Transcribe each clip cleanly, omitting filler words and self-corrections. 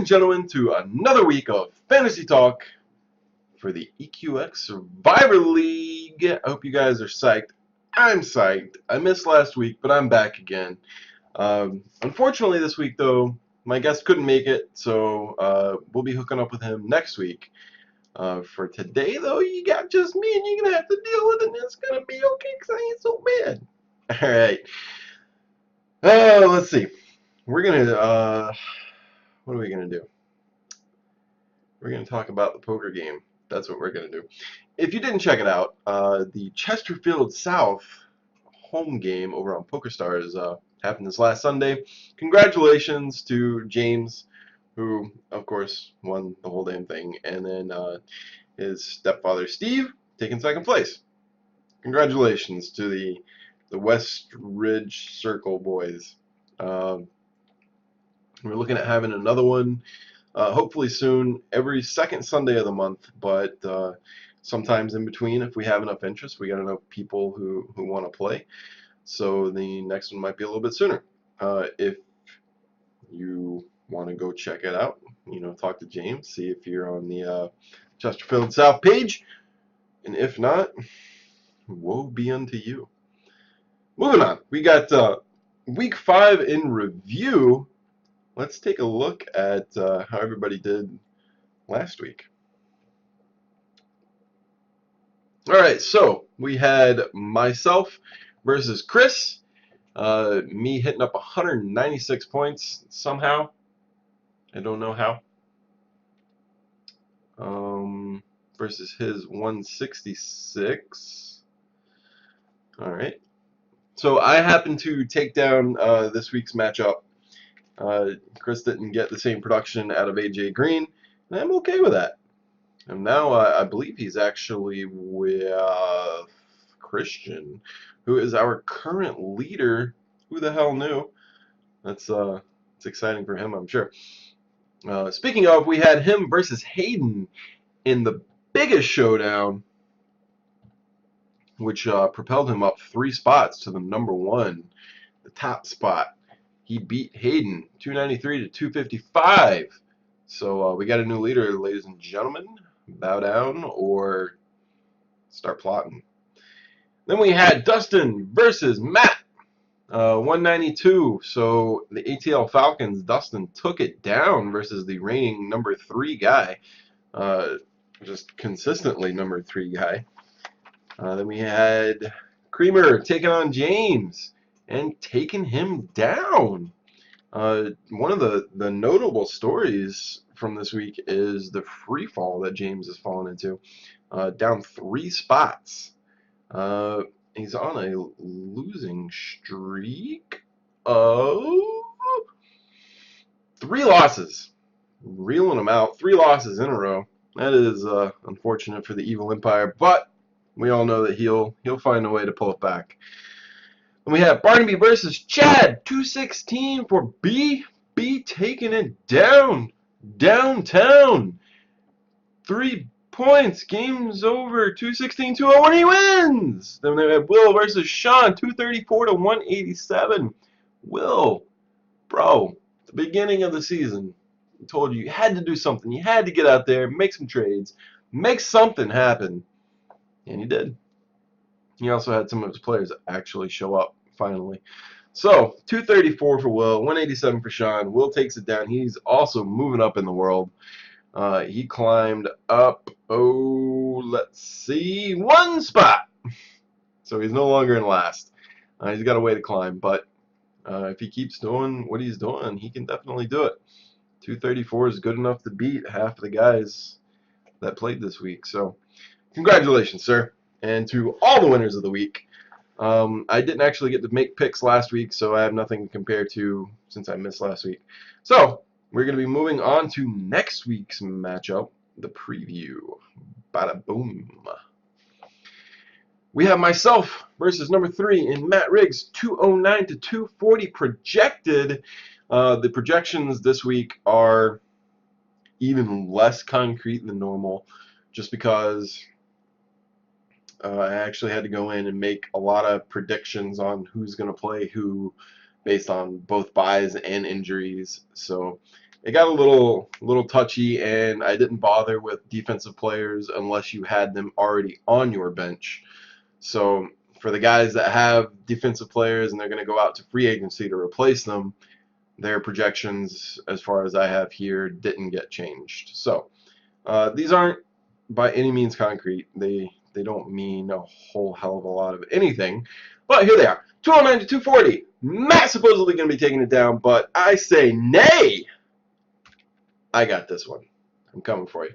gentlemen, to another week of Fantasy Talk for the EQX Survivor League. I hope you guys are psyched. I'm psyched. I missed last week, but I'm back again. Unfortunately, this week, though, my guest couldn't make it, so we'll be hooking up with him next week. For today, though, you got just me, and you're going to have to deal with it, and it's going to be okay because I ain't so bad. All right. Let's see. We're going to... what are we going to do? We're going to talk about the poker game. That's what we're going to do. If you didn't check it out, the Chesterfield South home game over on PokerStars happened this last Sunday. Congratulations to James, who, of course, won the whole damn thing, and then his stepfather, Steve, taking second place. Congratulations to the West Ridge Circle boys. We're looking at having another one hopefully soon, every second Sunday of the month, but sometimes in between, if we have enough interest, we got enough people who want to play, so the next one might be a little bit sooner. If you want to go check it out, talk to James, see if you're on the Chesterfield South page, and if not, woe be unto you. Moving on, we got week 5 in review. Let's take a look at how everybody did last week. Alright, so we had myself versus Chris. Me hitting up 196 points somehow. I don't know how. Versus his 166. Alright. So I happened to take down this week's matchup. Chris didn't get the same production out of AJ Green, and I'm okay with that. And now I believe he's actually with Christian, who is our current leader. Who the hell knew? It's exciting for him, I'm sure. Speaking of, we had him versus Hayden in the biggest showdown, which propelled him up 3 spots to the number 1, the top spot. He beat Hayden 293 to 255. So we got a new leader, ladies and gentlemen. Bow down or start plotting. Then we had Dustin versus Matt. 192. So the ATL Falcons, Dustin took it down versus the reigning number 3 guy. Just consistently number 3 guy. Then we had Creamer taking on James and taking him down. One of the notable stories from this week is the free fall that James has fallen into. Down 3 spots. He's on a losing streak of 3 losses. Reeling them out. 3 losses in a row. That is unfortunate for the Evil Empire, but we all know that he'll find a way to pull it back. And we have Barnaby versus Chad, 216 for B. B taking it downtown. 3 points. Game's over. 216-201. He wins. Then we have Will versus Sean, 234 to 187. Will, bro, the beginning of the season, I told you had to do something. You had to get out there, make some trades, make something happen, and he did. He also had some of his players actually show up finally. So 234 for Will, 187 for Sean. Will takes it down. He's also moving up in the world. He climbed up, let's see, 1 spot. So he's no longer in last. He's got a way to climb, but if he keeps doing what he's doing, he can definitely do it. 234 is good enough to beat half the guys that played this week. So congratulations, sir. And to all the winners of the week. I didn't actually get to make picks last week, so I have nothing to compare to since I missed last week. So we're going to be moving on to next week's matchup, the preview. Bada boom. We have myself versus number 3 in Matt Riggs, 209 to 240 projected. The projections this week are even less concrete than normal, just because I actually had to go in and make a lot of predictions on who's going to play who based on both buys and injuries. So it got a little touchy, and I didn't bother with defensive players unless you had them already on your bench. So for the guys that have defensive players and they're going to go out to free agency to replace them, their projections, as far as I have here, didn't get changed. So these aren't by any means concrete. They don't mean a whole hell of a lot of anything. But here they are. 209 to 240. Matt supposedly going to be taking it down, but I say nay. I got this one. I'm coming for you.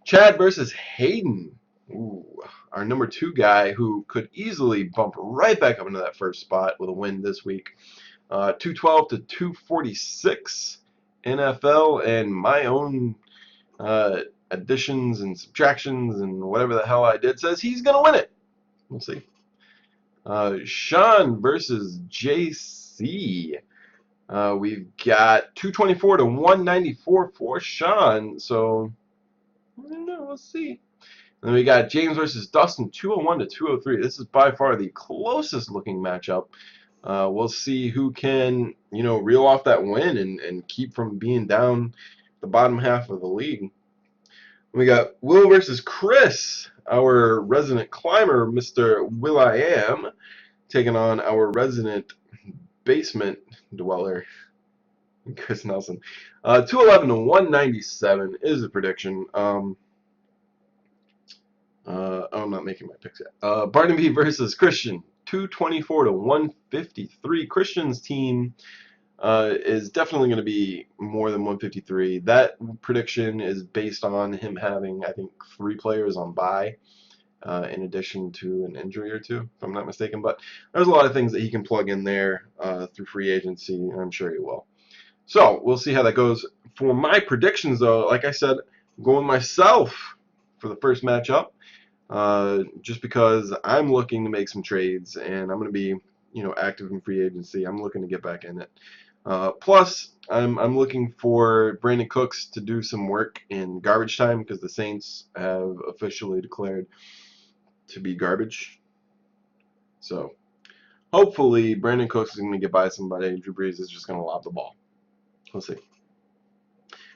Chad versus Hayden. Ooh, our number 2 guy who could easily bump right back up into that first spot with a win this week. 212 to 246 NFL, and my own additions and subtractions and whatever the hell I did says he's going to win it. We'll see. Sean versus JC. We've got 224 to 194 for Sean, so I don't know, we'll see. And then we got James versus Dustin, 201 to 203. This is by far the closest looking matchup. We'll see who can, reel off that win and keep from being down the bottom half of the league. We got Will versus Chris, our resident climber, Mr. Will.I.am, taking on our resident basement dweller, Chris Nelson. 211 to 197 is the prediction. I'm not making my picks yet. Barnaby versus Christian, 224 to 153. Christian's team is definitely going to be more than 153. That prediction is based on him having, I think, 3 players on bye, in addition to an injury or 2, if I'm not mistaken. But there's a lot of things that he can plug in there through free agency, and I'm sure he will. So we'll see how that goes. For my predictions, though, like I said, I'm going myself for the first matchup, just because I'm looking to make some trades, and I'm going to be, active in free agency. I'm looking to get back in it. Plus, I'm looking for Brandon Cooks to do some work in garbage time because the Saints have officially declared to be garbage. So hopefully Brandon Cooks is going to get by somebody. Drew Brees is just going to lob the ball. We'll see.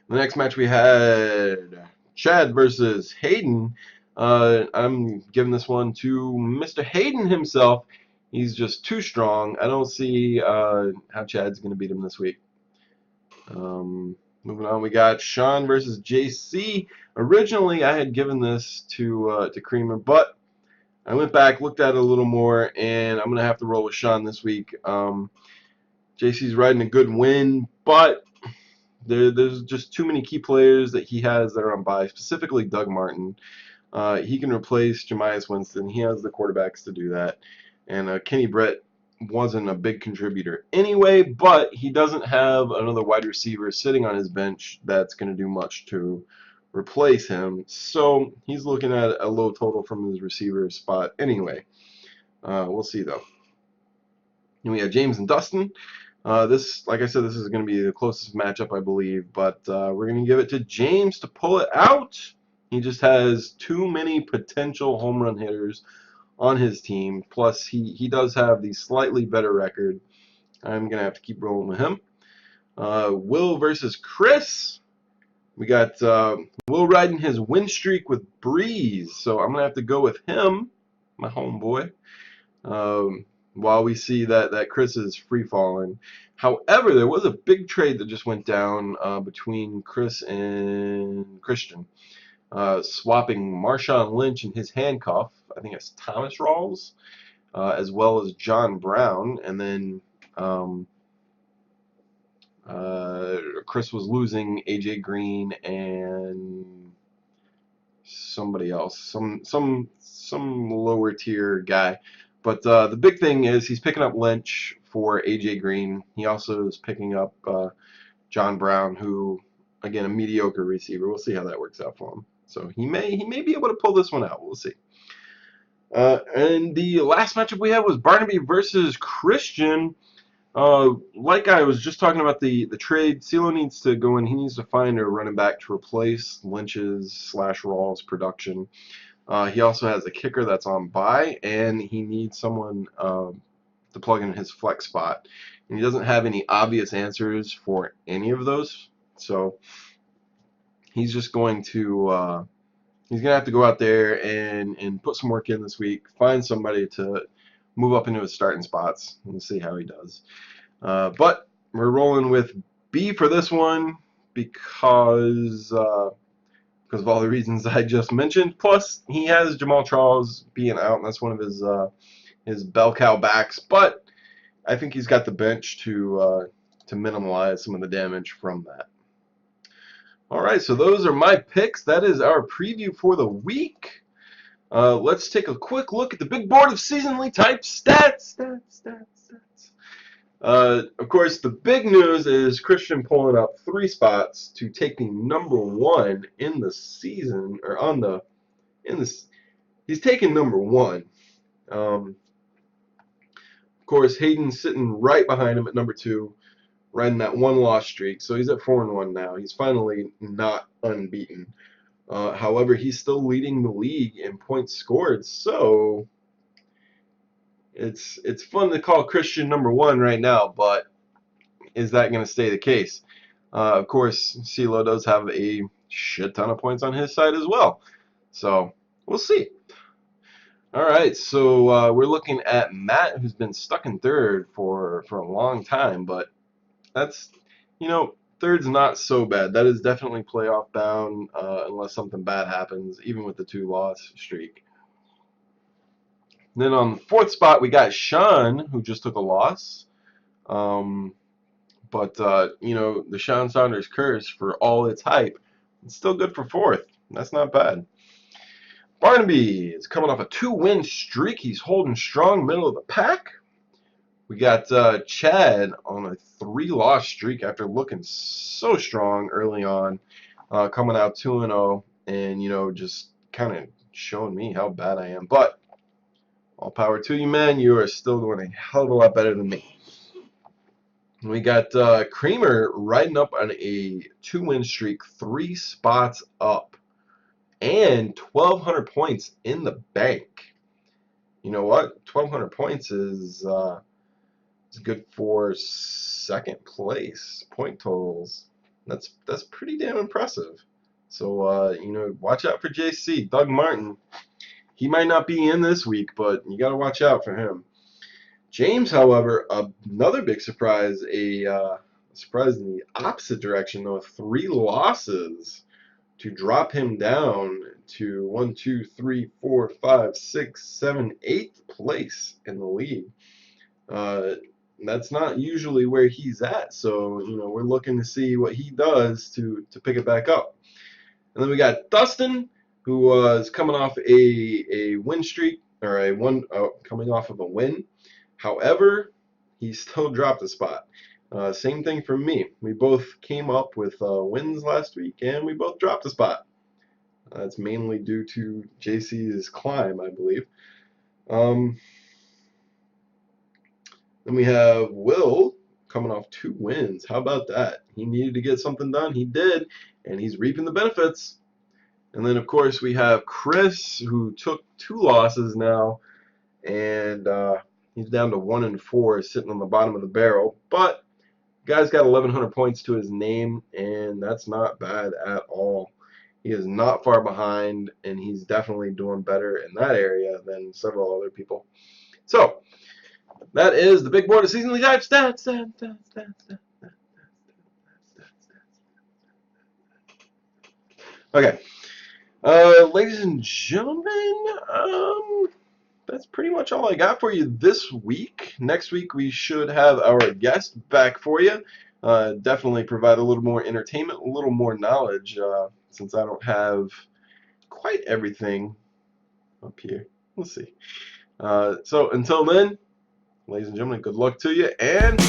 The next match we had Chad versus Hayden. I'm giving this one to Mr. Hayden himself. He's just too strong. I don't see how Chad's going to beat him this week. Moving on, we got Sean versus JC. Originally, I had given this to Creamer, but I went back, looked at it a little more, and I'm going to have to roll with Sean this week. JC's riding a good win, but there's just too many key players that he has that are on bye, specifically Doug Martin. He can replace Jameis Winston. He has the quarterbacks to do that. And Kenny Brett wasn't a big contributor anyway, but he doesn't have another wide receiver sitting on his bench that's going to do much to replace him. So he's looking at a low total from his receiver spot anyway. We'll see, though. And we have James and Dustin. This, like I said, this is going to be the closest matchup, I believe, but we're going to give it to James to pull it out. He just has too many potential home run hitters on his team, plus he does have the slightly better record. I'm going to have to keep rolling with him. Will versus Chris. We got Will riding his win streak with Breeze, so I'm going to have to go with him, my homeboy, while we see that Chris is free-falling. However, there was a big trade that just went down between Chris and Christian, swapping Marshawn Lynch and his handcuff, I think it's Thomas Rawls, as well as John Brown, and then Chris was losing AJ Green and somebody else, some lower tier guy. But the big thing is he's picking up Lynch for AJ Green. He also is picking up John Brown, who, again, a mediocre receiver. We'll see how that works out for him. So he may be able to pull this one out. We'll see. And the last matchup we had was Barnaby versus Christian. Like I was just talking about the trade, CeeLo needs to go in. He needs to find a running back to replace Lynch's / Rawls production. He also has a kicker that's on bye, and he needs someone to plug in his flex spot. And he doesn't have any obvious answers for any of those So he's just going to he's gonna have to go out there and put some work in this week, find somebody to move up into his starting spots, and see how he does. But we're rolling with B for this one because of all the reasons I just mentioned. Plus, he has Jamal Charles being out, and that's one of his bell cow backs. But I think he's got the bench to minimize some of the damage from that. All right, so those are my picks. That is our preview for the week. Let's take a quick look at the big board of seasonally typed stats. Of course, the big news is Christian pulling up 3 spots to take the #1 in the season, or he's taking #1. Of course, Hayden's sitting right behind him at #2, riding that 1-loss streak. So he's at 4-1 now. He's finally not unbeaten. However, he's still leading the league in points scored. So it's fun to call Christian #1 right now, but is that going to stay the case? Of course, CeeLo does have a shit ton of points on his side as well. So we'll see. All right, so we're looking at Matt, who's been stuck in 3rd for a long time, but that's, third's not so bad. That is definitely playoff bound unless something bad happens, even with the 2-loss streak. And then on the 4th spot, we got Sean, who just took a loss. But the Sean Saunders curse, for all its hype, it's still good for 4th. That's not bad. Barnaby is coming off a 2-win streak. He's holding strong, middle of the pack. We got Chad on a 3-loss streak after looking so strong early on, coming out 2-0, and just kind of showing me how bad I am. But all power to you, man. You are still doing a hell of a lot better than me. We got Kramer riding up on a 2-win streak, 3 spots up, and 1,200 points in the bank. You know what? 1,200 points is good for 2nd place point totals. That's pretty damn impressive. So watch out for JC. Doug Martin, he might not be in this week, but you got to watch out for him. James, however, another big surprise, a surprise in the opposite direction, though, 3 losses to drop him down to 1, 2, 3, 4, 5, 6, 7, 8th place in the league. That's not usually where he's at, so we're looking to see what he does to pick it back up. And then we got Dustin, who was coming off a win streak, or coming off of a win. However, he still dropped a spot. Same thing for me. We both came up with wins last week, and we both dropped a spot. That's mainly due to JC's climb, I believe. Then we have Will coming off 2 wins. How about that? He needed to get something done. He did, and he's reaping the benefits. And then, of course, we have Chris, who took 2 losses now, and he's down to 1 and 4, sitting on the bottom of the barrel. But the guy's got 1,100 points to his name, and that's not bad at all. He is not far behind, and he's definitely doing better in that area than several other people. So that is the big board of seasonally typed stats. Okay, ladies and gentlemen, that's pretty much all I got for you this week. Next week we should have our guest back for you. Definitely provide a little more entertainment, a little more knowledge, since I don't have quite everything up here. We'll see. So until then, ladies and gentlemen, good luck to you, and